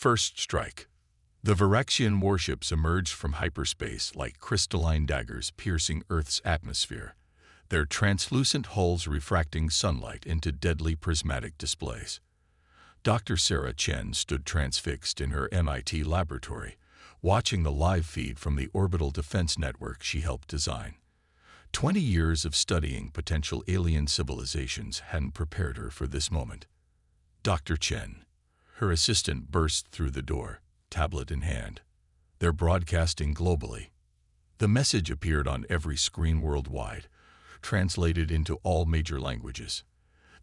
First strike. The Viraxian warships emerged from hyperspace like crystalline daggers piercing Earth's atmosphere, their translucent hulls refracting sunlight into deadly prismatic displays. Dr. Sarah Chen stood transfixed in her MIT laboratory, watching the live feed from the orbital defense network she helped design. 20 years of studying potential alien civilizations hadn't prepared her for this moment. Dr. Chen. Her assistant burst through the door, tablet in hand. They're broadcasting globally. The message appeared on every screen worldwide, translated into all major languages.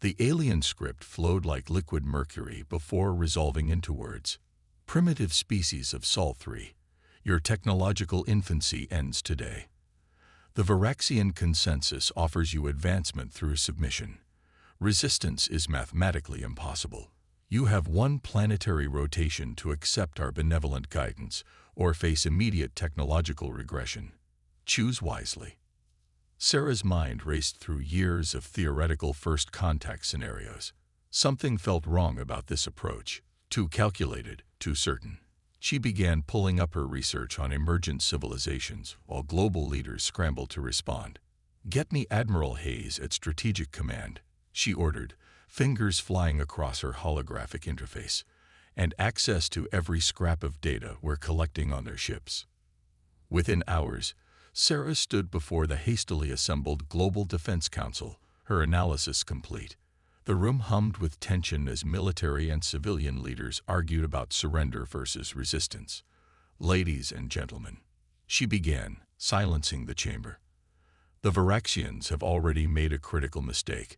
The alien script flowed like liquid mercury before resolving into words. Primitive species of Sol 3, your technological infancy ends today. The Viraxian consensus offers you advancement through submission. Resistance is mathematically impossible. You have one planetary rotation to accept our benevolent guidance or face immediate technological regression. Choose wisely. Sarah's mind raced through years of theoretical first contact scenarios. Something felt wrong about this approach. Too calculated, too certain. She began pulling up her research on emergent civilizations while global leaders scrambled to respond. "Get me Admiral Hayes at Strategic Command," she ordered, fingers flying across her holographic interface, "and access to every scrap of data we're collecting on their ships." Within hours, Sarah stood before the hastily assembled Global Defense Council, her analysis complete. The room hummed with tension as military and civilian leaders argued about surrender versus resistance. "Ladies and gentlemen," she began, silencing the chamber. "The Viraxians have already made a critical mistake.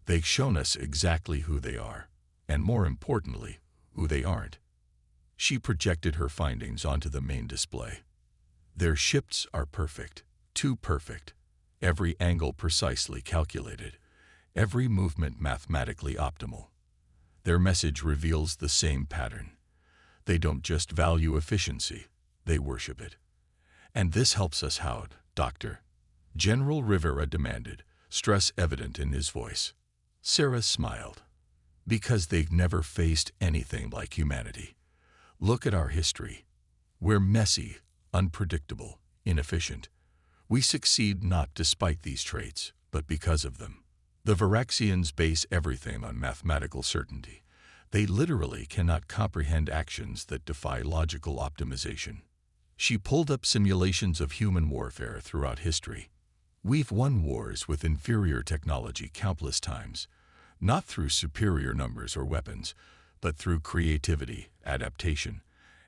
They've shown us exactly who they are, and more importantly, who they aren't." She projected her findings onto the main display. Their ships are perfect, too perfect, every angle precisely calculated, every movement mathematically optimal. Their message reveals the same pattern. They don't just value efficiency, they worship it. "And this helps us how, Doctor?" General Rivera demanded, stress evident in his voice. Sarah smiled. "Because they've never faced anything like humanity. Look at our history. We're messy, unpredictable, inefficient. We succeed not despite these traits, but because of them. The Viraxians base everything on mathematical certainty. They literally cannot comprehend actions that defy logical optimization." She pulled up simulations of human warfare throughout history. "We've won wars with inferior technology countless times, not through superior numbers or weapons, but through creativity, adaptation,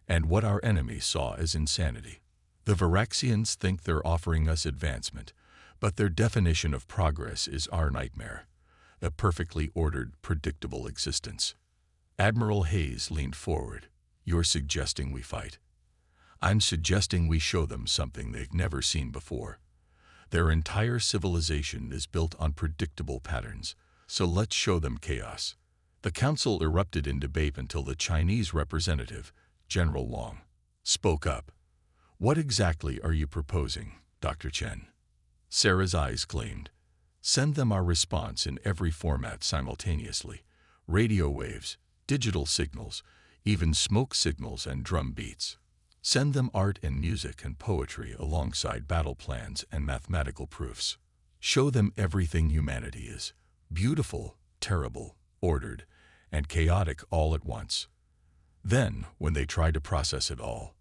and what our enemies saw as insanity. The Viraxians think they're offering us advancement, but their definition of progress is our nightmare, a perfectly ordered, predictable existence." Admiral Hayes leaned forward. "You're suggesting we fight?" "I'm suggesting we show them something they've never seen before. Their entire civilization is built on predictable patterns, so let's show them chaos." The council erupted in debate until the Chinese representative, General Long, spoke up. "What exactly are you proposing, Dr. Chen?" Sarah's eyes gleamed. "Send them our response in every format simultaneously. Radio waves, digital signals, even smoke signals and drum beats. Send them art and music and poetry alongside battle plans and mathematical proofs. Show them everything humanity is, beautiful, terrible, ordered, and chaotic all at once. Then, when they try to process it all..."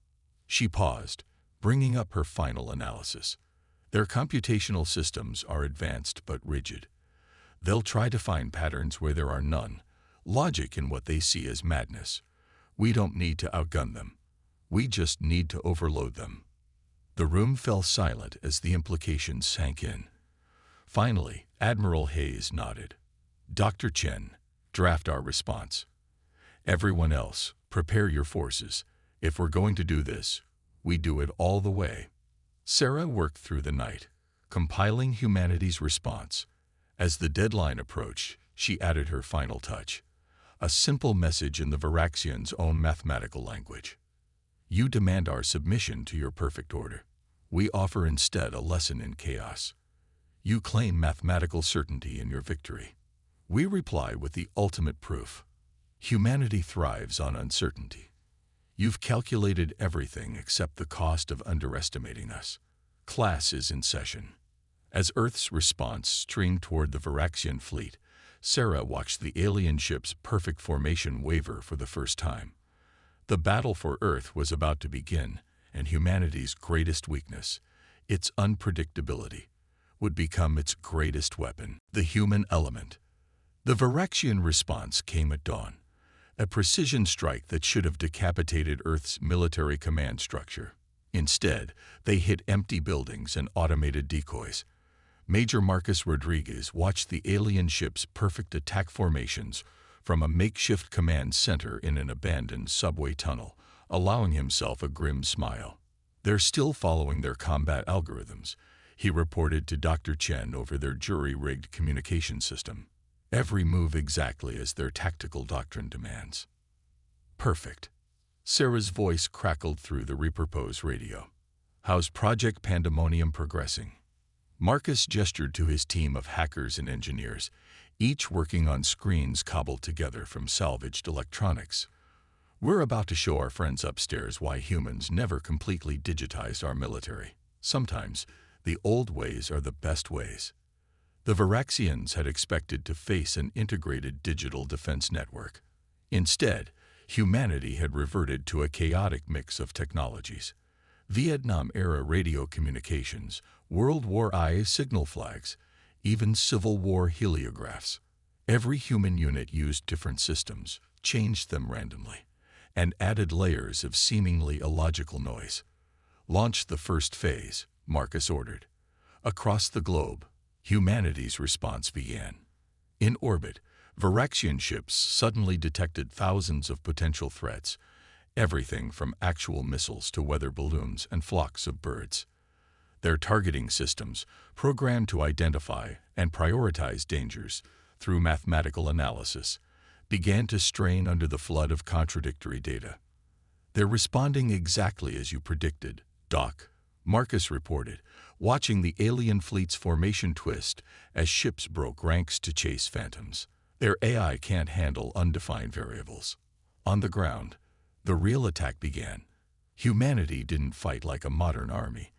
She paused, bringing up her final analysis. "Their computational systems are advanced but rigid. They'll try to find patterns where there are none, logic in what they see as madness. We don't need to outgun them. We just need to overload them." The room fell silent as the implications sank in. Finally, Admiral Hayes nodded. "Dr. Chen, draft our response. Everyone else, prepare your forces. If we're going to do this, we do it all the way." Sarah worked through the night, compiling humanity's response. As the deadline approached, she added her final touch. A simple message in the Viraxians' own mathematical language. "You demand our submission to your perfect order. We offer instead a lesson in chaos. You claim mathematical certainty in your victory. We reply with the ultimate proof. Humanity thrives on uncertainty, You've calculated everything except the cost of underestimating us. Class is in session. As Earth's response streamed toward the Viraxian fleet, Sarah watched the alien ship's perfect formation waver for the first time. The battle for Earth was about to begin, and humanity's greatest weakness, its unpredictability, would become its greatest weapon, the human element. The Viraxian response came at dawn, a precision strike that should have decapitated Earth's military command structure. Instead, they hit empty buildings and automated decoys. Major Marcus Rodriguez watched the alien ship's perfect attack formations from a makeshift command center in an abandoned subway tunnel, allowing himself a grim smile. "They're still following their combat algorithms," he reported to Dr. Chen over their jury-rigged communication system. "Every move exactly as their tactical doctrine demands." "Perfect." Sarah's voice crackled through the repurposed radio. "How's Project Pandemonium progressing?" Marcus gestured to his team of hackers and engineers, each working on screens cobbled together from salvaged electronics. "We're about to show our friends upstairs why humans never completely digitized our military. Sometimes, the old ways are the best ways." The Viraxians had expected to face an integrated digital defense network. Instead, humanity had reverted to a chaotic mix of technologies. Vietnam-era radio communications, World War I signal flags, even Civil War heliographs. Every human unit used different systems, changed them randomly, and added layers of seemingly illogical noise. "Launch the first phase," Marcus ordered. Across the globe, humanity's response began. In orbit, Viraxian ships suddenly detected thousands of potential threats, everything from actual missiles to weather balloons and flocks of birds. Their targeting systems, programmed to identify and prioritize dangers through mathematical analysis, began to strain under the flood of contradictory data. "They're responding exactly as you predicted, Doc," Marcus reported, watching the alien fleet's formation twist as ships broke ranks to chase phantoms. "Their AI can't handle undefined variables." On the ground, the real attack began. Humanity didn't fight like a modern army.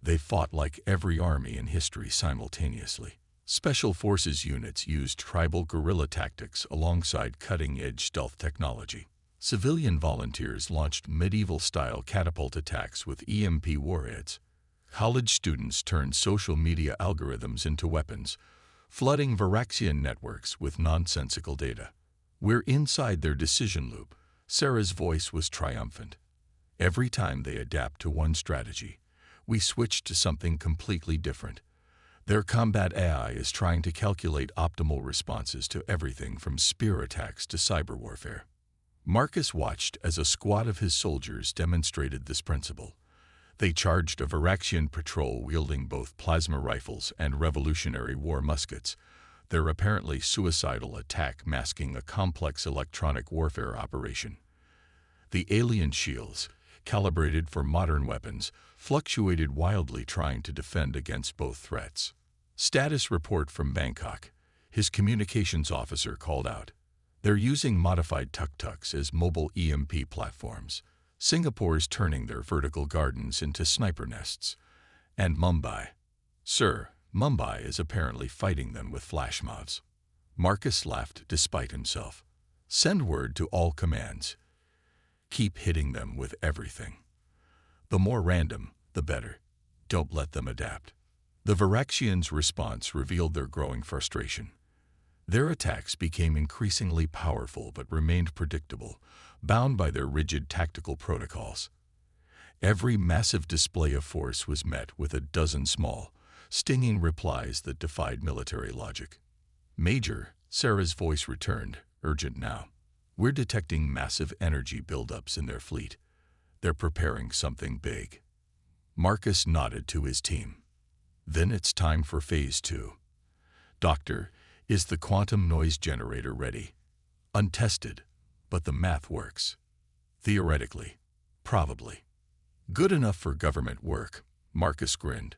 They fought like every army in history simultaneously. Special forces units used tribal guerrilla tactics alongside cutting-edge stealth technology. Civilian volunteers launched medieval-style catapult attacks with EMP warheads. College students turned social media algorithms into weapons, flooding Viraxian networks with nonsensical data. "We're inside their decision loop." Sarah's voice was triumphant. "Every time they adapt to one strategy, we switch to something completely different. Their combat AI is trying to calculate optimal responses to everything from spear attacks to cyber warfare." Marcus watched as a squad of his soldiers demonstrated this principle. They charged a Viraxian patrol wielding both plasma rifles and Revolutionary War muskets, their apparently suicidal attack masking a complex electronic warfare operation. The alien shields, calibrated for modern weapons, fluctuated wildly trying to defend against both threats. "Status report from Bangkok," his communications officer called out. "They're using modified tuk-tuks as mobile EMP platforms. Singapore's turning their vertical gardens into sniper nests. And Mumbai." "Sir, Mumbai is apparently fighting them with flash mobs." Marcus laughed despite himself. "Send word to all commands. Keep hitting them with everything. The more random, the better. Don't let them adapt." The Viraxians' response revealed their growing frustration. Their attacks became increasingly powerful but remained predictable, bound by their rigid tactical protocols. Every massive display of force was met with a dozen small, stinging replies that defied military logic. "Major," Sarah's voice returned, urgent now. "We're detecting massive energy buildups in their fleet. They're preparing something big." Marcus nodded to his team. "Then it's time for Phase 2. Doctor, is the quantum noise generator ready?" "Untested, but the math works." "Theoretically, probably." "Good enough for government work," Marcus grinned.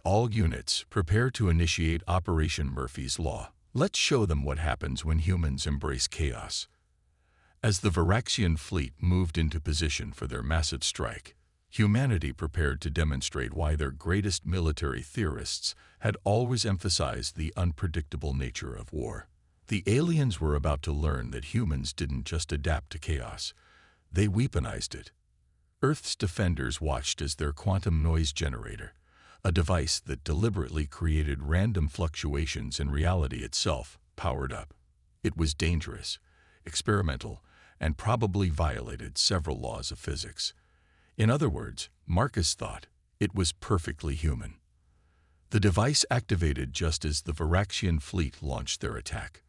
"All units, prepare to initiate Operation Murphy's Law. Let's show them what happens when humans embrace chaos." As the Varaxian fleet moved into position for their massive strike, humanity prepared to demonstrate why their greatest military theorists had always emphasized the unpredictable nature of war. The aliens were about to learn that humans didn't just adapt to chaos, they weaponized it. Earth's defenders watched as their quantum noise generator, a device that deliberately created random fluctuations in reality itself, powered up. It was dangerous, experimental, and probably violated several laws of physics. In other words, Marcus thought it was perfectly human. The device activated just as the Varaxian fleet launched their attack.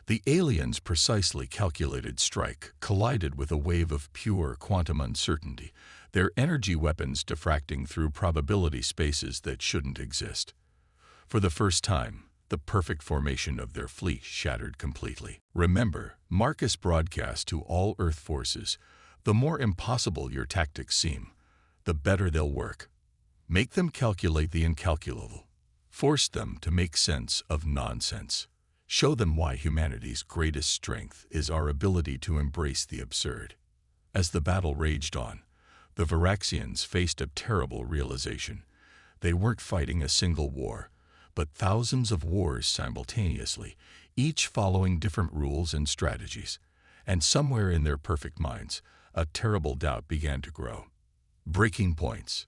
The aliens' precisely calculated strike collided with a wave of pure quantum uncertainty, their energy weapons diffracting through probability spaces that shouldn't exist. For the first time, the perfect formation of their fleet shattered completely. Remember, Marcus broadcast to all Earth forces, the more impossible your tactics seem, the better they'll work. Make them calculate the incalculable. Force them to make sense of nonsense. Show them why humanity's greatest strength is our ability to embrace the absurd. As the battle raged on, the Varaxians faced a terrible realization. They weren't fighting a single war, but thousands of wars simultaneously, each following different rules and strategies. And somewhere in their perfect minds, a terrible doubt began to grow. Breaking points.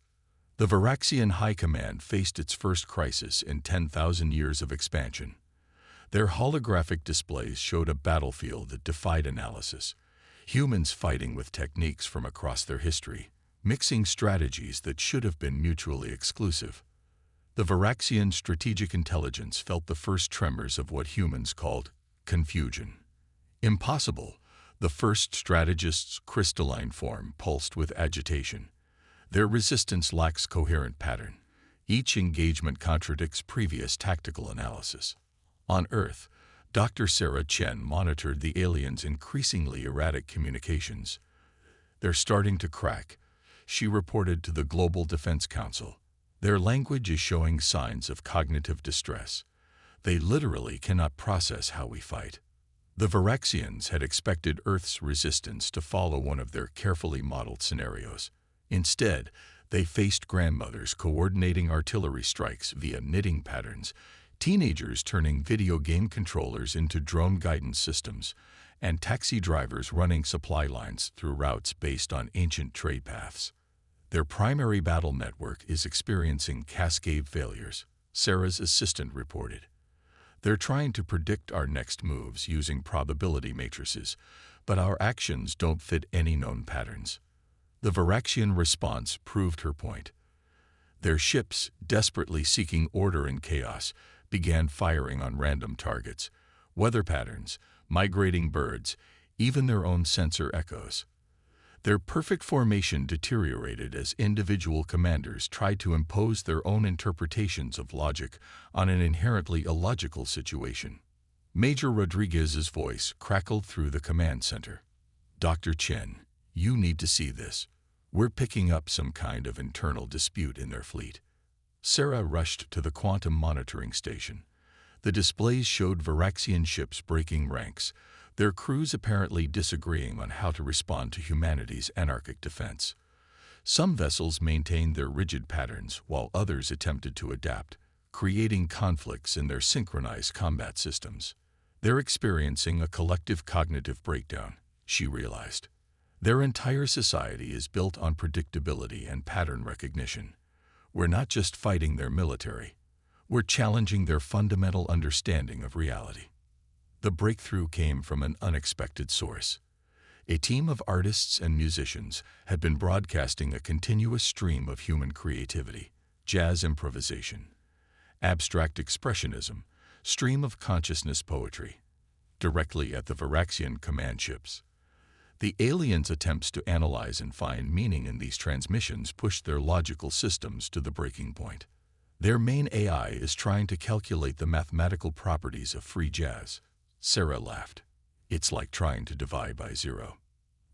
The Varaxian High Command faced its first crisis in 10,000 years of expansion. Their holographic displays showed a battlefield that defied analysis, humans fighting with techniques from across their history, mixing strategies that should have been mutually exclusive. The Varaxian strategic intelligence felt the first tremors of what humans called confusion. Impossible, the first strategists' crystalline form pulsed with agitation. Their resistance lacks coherent pattern. Each engagement contradicts previous tactical analysis. On Earth, Dr. Sarah Chen monitored the aliens' increasingly erratic communications. "They're starting to crack," she reported to the Global Defense Council. "Their language is showing signs of cognitive distress. They literally cannot process how we fight." The Varaxians had expected Earth's resistance to follow one of their carefully modeled scenarios. Instead, they faced grandmothers coordinating artillery strikes via knitting patterns, teenagers turning video game controllers into drone guidance systems, and taxi drivers running supply lines through routes based on ancient trade paths. Their primary battle network is experiencing cascade failures, Sarah's assistant reported. "They're trying to predict our next moves using probability matrices, but our actions don't fit any known patterns." The Varaxian response proved her point. Their ships, desperately seeking order in chaos, began firing on random targets, weather patterns, migrating birds, even their own sensor echoes. Their perfect formation deteriorated as individual commanders tried to impose their own interpretations of logic on an inherently illogical situation. Major Rodriguez's voice crackled through the command center. "Dr. Chen, you need to see this. We're picking up some kind of internal dispute in their fleet." Sarah rushed to the quantum monitoring station. The displays showed Varaxian ships breaking ranks, their crews apparently disagreeing on how to respond to humanity's anarchic defense. Some vessels maintained their rigid patterns while others attempted to adapt, creating conflicts in their synchronized combat systems. "They're experiencing a collective cognitive breakdown," she realized. "Their entire society is built on predictability and pattern recognition. We're not just fighting their military, we're challenging their fundamental understanding of reality." The breakthrough came from an unexpected source. A team of artists and musicians had been broadcasting a continuous stream of human creativity, jazz improvisation, abstract expressionism, stream of consciousness poetry, directly at the Varaxian command ships. The aliens' attempts to analyze and find meaning in these transmissions pushed their logical systems to the breaking point. Their main AI is trying to calculate the mathematical properties of free jazz. Sarah laughed. "It's like trying to divide by zero."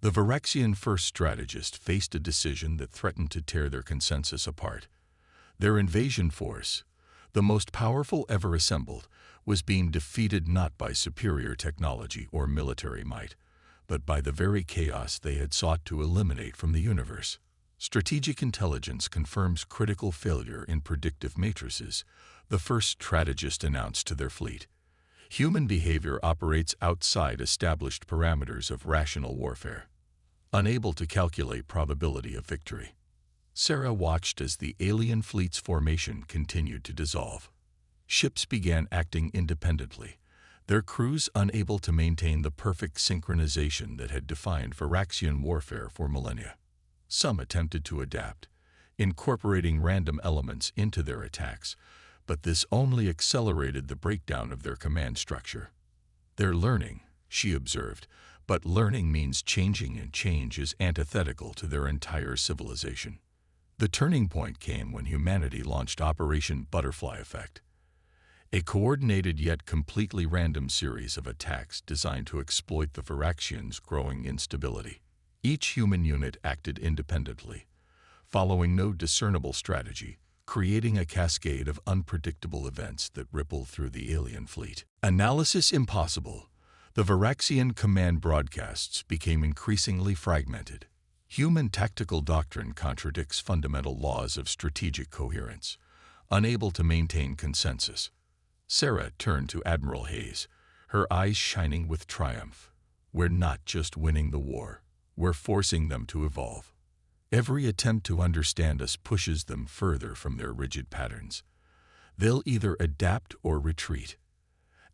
The Varaxian first strategist faced a decision that threatened to tear their consensus apart. Their invasion force, the most powerful ever assembled, was being defeated not by superior technology or military might, but by the very chaos they had sought to eliminate from the universe. Strategic intelligence confirms critical failure in predictive matrices, the first strategist announced to their fleet. Human behavior operates outside established parameters of rational warfare, unable to calculate probability of victory. Sarah watched as the alien fleet's formation continued to dissolve. Ships began acting independently, their crews unable to maintain the perfect synchronization that had defined Varaxian warfare for millennia. Some attempted to adapt, incorporating random elements into their attacks, but this only accelerated the breakdown of their command structure. "They're learning," she observed, but learning means changing, and change is antithetical to their entire civilization. The turning point came when humanity launched Operation Butterfly Effect, a coordinated yet completely random series of attacks designed to exploit the Varaxians' growing instability. Each human unit acted independently, following no discernible strategy, creating a cascade of unpredictable events that rippled through the alien fleet. Analysis impossible. The Varaxian command broadcasts became increasingly fragmented. Human tactical doctrine contradicts fundamental laws of strategic coherence, unable to maintain consensus. Sarah turned to Admiral Hayes, her eyes shining with triumph. "We're not just winning the war, we're forcing them to evolve. Every attempt to understand us pushes them further from their rigid patterns. They'll either adapt or retreat."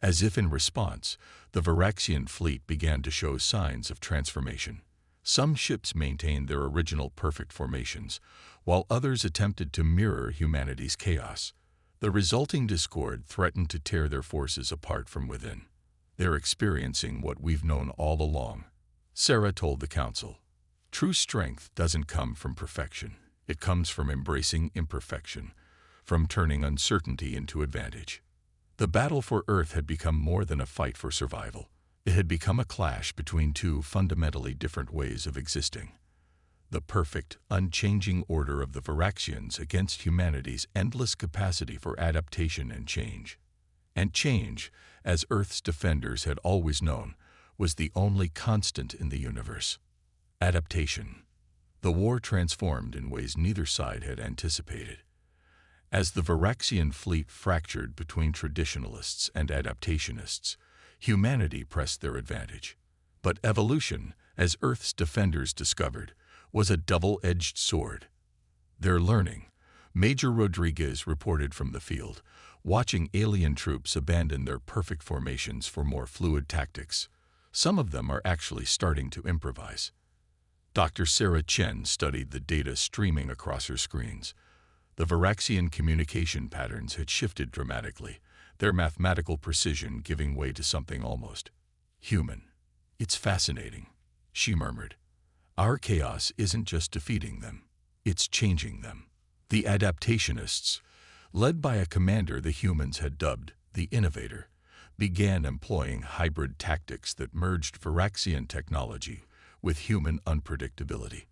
As if in response, the Varaxian fleet began to show signs of transformation. Some ships maintained their original perfect formations, while others attempted to mirror humanity's chaos. The resulting discord threatened to tear their forces apart from within. "They're experiencing what we've known all along," Sarah told the council. "True strength doesn't come from perfection. It comes from embracing imperfection, from turning uncertainty into advantage." The battle for Earth had become more than a fight for survival. It had become a clash between two fundamentally different ways of existing. The perfect, unchanging order of the Varaxians against humanity's endless capacity for adaptation and change. And change, as Earth's defenders had always known, was the only constant in the universe. Adaptation. The war transformed in ways neither side had anticipated. As the Varaxian fleet fractured between traditionalists and adaptationists, humanity pressed their advantage. But evolution, as Earth's defenders discovered, was a double-edged sword. "They're learning," Major Rodriguez reported from the field, watching alien troops abandon their perfect formations for more fluid tactics. "Some of them are actually starting to improvise." Dr. Sarah Chen studied the data streaming across her screens. The Varaxian communication patterns had shifted dramatically, their mathematical precision giving way to something almost human. "It's fascinating," she murmured. "Our chaos isn't just defeating them, it's changing them." The adaptationists, led by a commander the humans had dubbed the Innovator, began employing hybrid tactics that merged Varaxian technology with human unpredictability.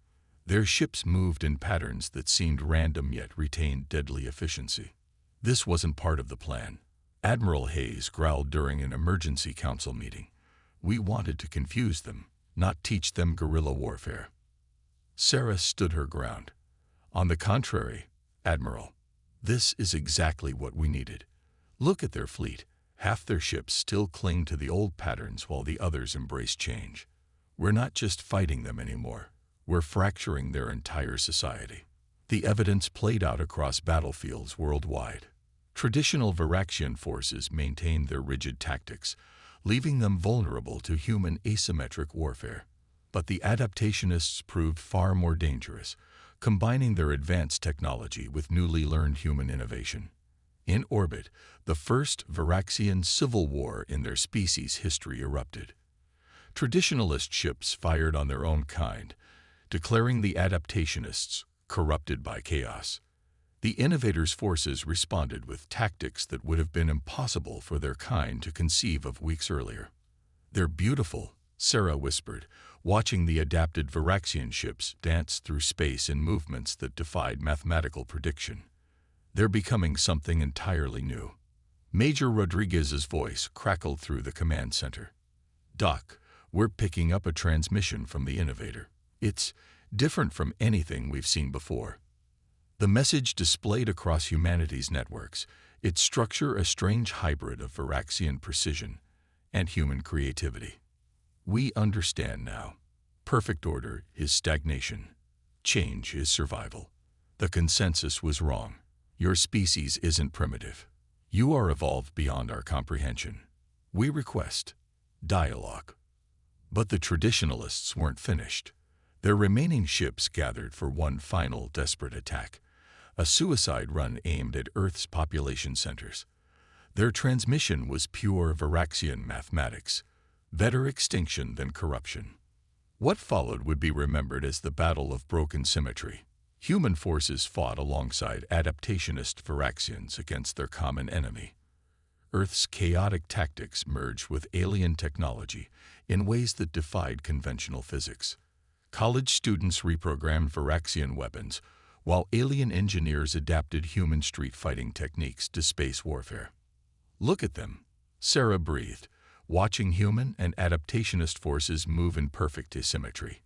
Their ships moved in patterns that seemed random yet retained deadly efficiency. This wasn't part of the plan. Admiral Hayes growled during an emergency council meeting. "We wanted to confuse them, not teach them guerrilla warfare." Sarah stood her ground. "On the contrary, Admiral, this is exactly what we needed. Look at their fleet. Half their ships still cling to the old patterns while the others embrace change. We're not just fighting them anymore. We're fracturing their entire society." The evidence played out across battlefields worldwide. Traditional Varaxian forces maintained their rigid tactics, leaving them vulnerable to human asymmetric warfare. But the adaptationists proved far more dangerous, combining their advanced technology with newly learned human innovation. In orbit, the first Varaxian civil war in their species' history erupted. Traditionalist ships fired on their own kind, declaring the adaptationists corrupted by chaos. The Innovators' forces responded with tactics that would have been impossible for their kind to conceive of weeks earlier. "They're beautiful," Sarah whispered, watching the adapted Varaxian ships dance through space in movements that defied mathematical prediction. "They're becoming something entirely new." Major Rodriguez's voice crackled through the command center. "Doc, We're picking up a transmission from the innovator. It's different from anything we've seen before. The message displayed across humanity's networks, its structure a strange hybrid of Varaxian precision and human creativity. We understand now. Perfect order is stagnation. Change is survival. The consensus was wrong. Your species isn't primitive. You are evolved beyond our comprehension. We request dialogue. But the traditionalists weren't finished. Their remaining ships gathered for one final desperate attack, a suicide run aimed at Earth's population centers. Their transmission was pure Varaxian mathematics, better extinction than corruption. What followed would be remembered as the Battle of Broken Symmetry. Human forces fought alongside adaptationist Varaxians against their common enemy. Earth's chaotic tactics merged with alien technology in ways that defied conventional physics. College students reprogrammed Varaxian weapons, while alien engineers adapted human street fighting techniques to space warfare. Look at them, Sarah breathed, watching human and adaptationist forces move in perfect asymmetry.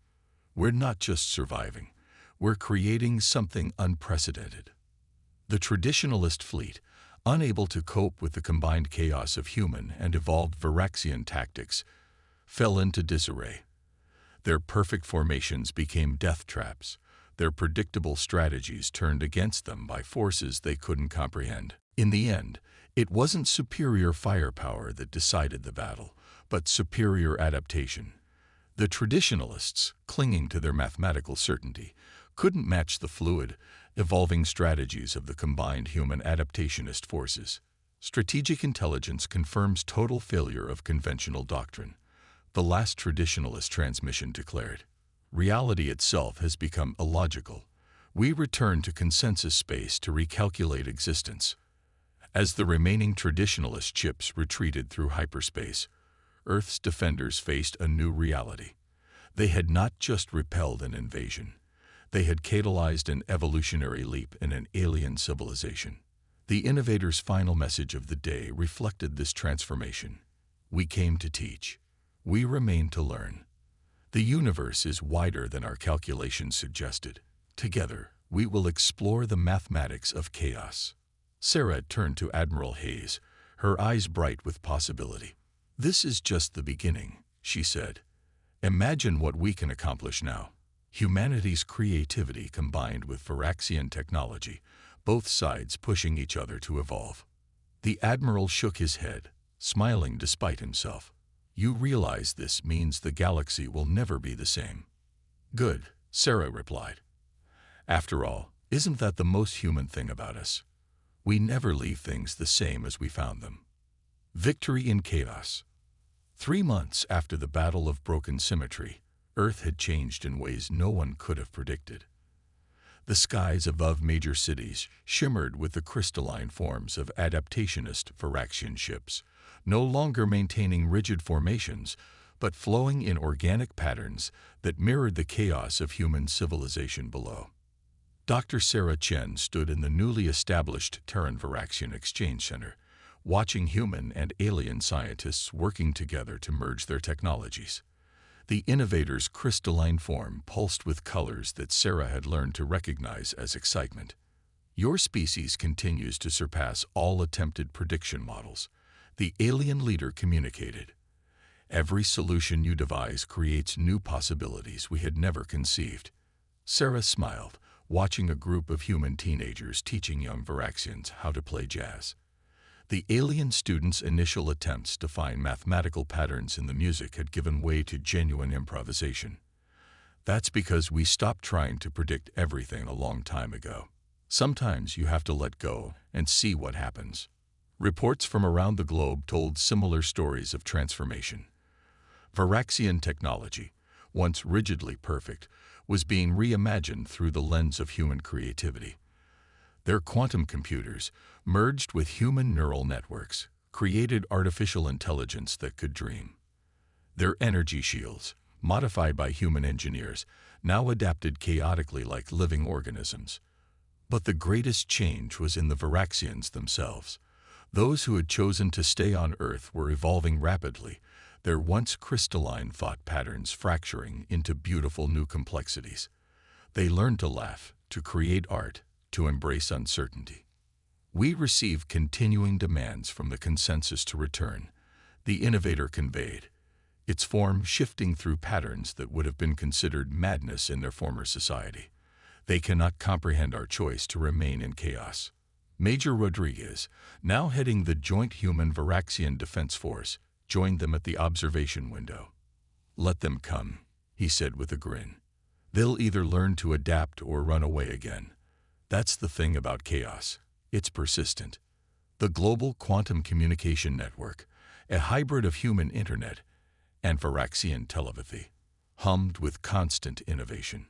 We're not just surviving, we're creating something unprecedented. The traditionalist fleet, unable to cope with the combined chaos of human and evolved Varaxian tactics, fell into disarray. Their perfect formations became death traps, their predictable strategies turned against them by forces they couldn't comprehend. In the end, it wasn't superior firepower that decided the battle, but superior adaptation. The traditionalists, clinging to their mathematical certainty, couldn't match the fluid, evolving strategies of the combined human adaptationist forces. Strategic intelligence confirms total failure of conventional doctrine. The last traditionalist transmission declared, reality itself has become illogical. We return to consensus space to recalculate existence. As the remaining traditionalist ships retreated through hyperspace, Earth's defenders faced a new reality. They had not just repelled an invasion. They had catalyzed an evolutionary leap in an alien civilization. The innovator's final message of the day reflected this transformation. We came to teach. We remain to learn. The universe is wider than our calculations suggested. Together, we will explore the mathematics of chaos. Sarah turned to Admiral Hayes, her eyes bright with possibility. This is just the beginning, she said. Imagine what we can accomplish now. Humanity's creativity combined with Varaxian technology, both sides pushing each other to evolve. The Admiral shook his head, smiling despite himself. You realize this means the galaxy will never be the same. Good, Sarah replied. After all, isn't that the most human thing about us? We never leave things the same as we found them. Victory in chaos. 3 months after the Battle of Broken Symmetry, Earth had changed in ways no one could have predicted. The skies above major cities shimmered with the crystalline forms of adaptationist Varaxian ships, no longer maintaining rigid formations, but flowing in organic patterns that mirrored the chaos of human civilization below. Dr. Sarah Chen stood in the newly established Terran-Varaxian Exchange Center, watching human and alien scientists working together to merge their technologies. The innovator's crystalline form pulsed with colors that Sarah had learned to recognize as excitement. Your species continues to surpass all attempted prediction models, the alien leader communicated. Every solution you devise creates new possibilities we had never conceived. Sarah smiled, watching a group of human teenagers teaching young Varaxians how to play jazz. The alien students' initial attempts to find mathematical patterns in the music had given way to genuine improvisation. That's because we stopped trying to predict everything a long time ago. Sometimes you have to let go and see what happens. Reports from around the globe told similar stories of transformation. Varaxian technology, once rigidly perfect, was being reimagined through the lens of human creativity. Their quantum computers, merged with human neural networks, created artificial intelligence that could dream. Their energy shields, modified by human engineers, now adapted chaotically like living organisms. But the greatest change was in the Varaxians themselves. Those who had chosen to stay on Earth were evolving rapidly, their once crystalline thought patterns fracturing into beautiful new complexities. They learned to laugh, to create art, to embrace uncertainty. We receive continuing demands from the consensus to return, the innovator conveyed, its form shifting through patterns that would have been considered madness in their former society. They cannot comprehend our choice to remain in chaos. Major Rodriguez, now heading the Joint Human-Varaxian Defense Force, joined them at the observation window. "Let them come," he said with a grin. "They'll either learn to adapt or run away again. That's the thing about chaos. It's persistent." The Global Quantum Communication Network, a hybrid of human internet and Varaxian telepathy, hummed with constant innovation.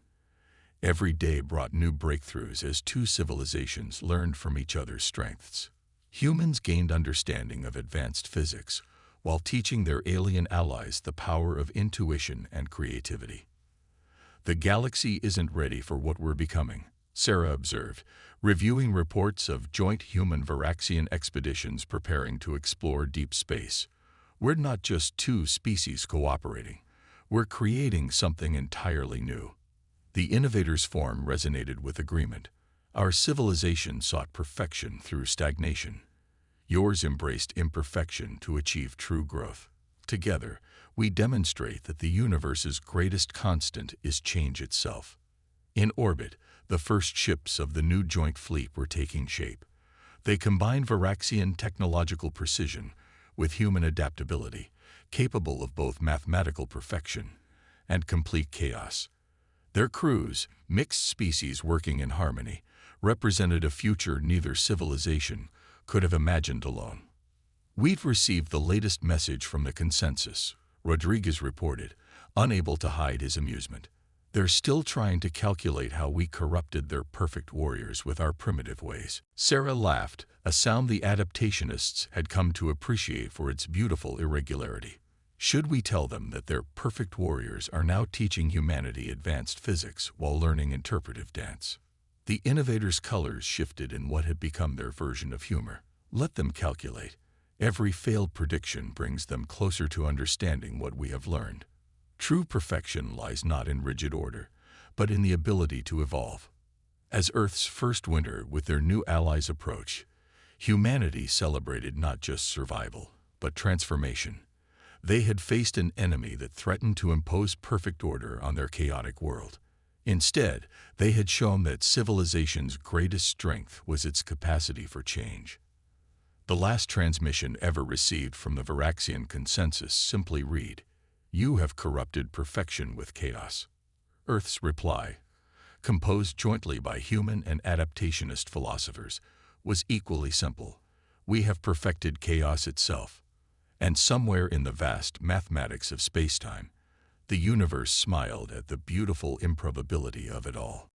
Every day brought new breakthroughs as two civilizations learned from each other's strengths. Humans gained understanding of advanced physics, while teaching their alien allies the power of intuition and creativity. "The galaxy isn't ready for what we're becoming," Sarah observed, reviewing reports of joint human-Varaxian expeditions preparing to explore deep space. "We're not just two species cooperating. We're creating something entirely new." The innovator's form resonated with agreement. "Our civilization sought perfection through stagnation. Yours embraced imperfection to achieve true growth. Together, we demonstrate that the universe's greatest constant is change itself." In orbit, the first ships of the new joint fleet were taking shape. They combined Varaxian technological precision with human adaptability, capable of both mathematical perfection and complete chaos. Their crews, mixed species working in harmony, represented a future neither civilization could have imagined alone. "We've received the latest message from the consensus," Rodriguez reported, unable to hide his amusement. "They're still trying to calculate how we corrupted their perfect warriors with our primitive ways." Sarah laughed, a sound the adaptationists had come to appreciate for its beautiful irregularity. "Should we tell them that their perfect warriors are now teaching humanity advanced physics while learning interpretive dance?" The innovators' colors shifted in what had become their version of humor. "Let them calculate. Every failed prediction brings them closer to understanding what we have learned. True perfection lies not in rigid order, but in the ability to evolve." As Earth's first winter with their new allies approached, humanity celebrated not just survival, but transformation. They had faced an enemy that threatened to impose perfect order on their chaotic world. Instead, they had shown that civilization's greatest strength was its capacity for change. The last transmission ever received from the Varaxian consensus simply read, "You have corrupted perfection with chaos." Earth's reply, composed jointly by human and adaptationist philosophers, was equally simple. "We have perfected chaos itself." And somewhere in the vast mathematics of spacetime, the universe smiled at the beautiful improbability of it all.